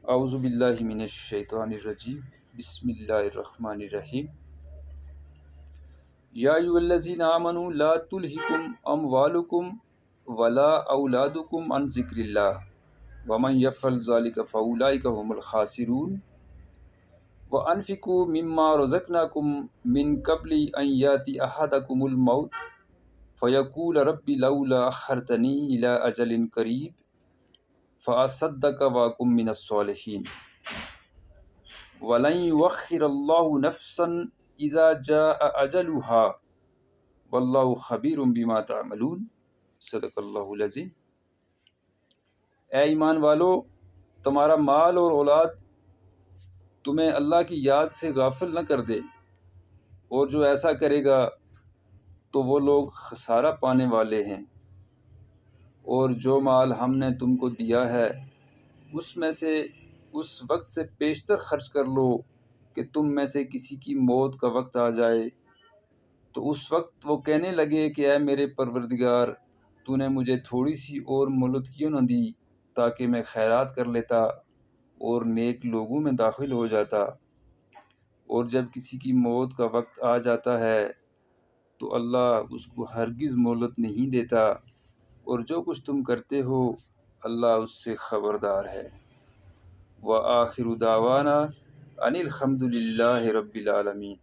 اعوذ باللہ من الشیطان الرجیم، بسم اللہ الرحمن الرحیم۔ یا ایھا الذین آمنوا لا تلہکم اموالکم ولا اولادکم عن ذکر اللہ ومن یفعل ذلک فاولئک هم الخاسرون وانفقوا مما رزقناکم من قبل ان یأتی احدکم الموت فیقول رب لولا اخرتنی الی اجل قریب فاصدق واکن من الصالحین وَلَن يُؤَخِّرَ اللَّهُ نَفْسًا إِذَا جَاءَ أَجَلُهَا وَاللَّهُ خَبِيرٌ بِمَا تَعْمَلُونَ۔ صدق اللہ العظیم۔ اے ایمان والو، تمہارا مال اور اولاد تمہیں اللہ کی یاد سے غافل نہ کر دے، اور جو ایسا کرے گا تو وہ لوگ خسارہ پانے والے ہیں۔ اور جو مال ہم نے تم کو دیا ہے اس میں سے اس وقت سے پیشتر خرچ کر لو کہ تم میں سے کسی کی موت کا وقت آ جائے، تو اس وقت وہ کہنے لگے کہ اے میرے پروردگار، تو نے مجھے تھوڑی سی اور مہلت کیوں نہ دی تاکہ میں خیرات کر لیتا اور نیک لوگوں میں داخل ہو جاتا۔ اور جب کسی کی موت کا وقت آ جاتا ہے تو اللہ اس کو ہرگز مہلت نہیں دیتا، اور جو کچھ تم کرتے ہو اللہ اس سے خبردار ہے۔ وآخر دعوانا ان الحمد للہ رب العالمین۔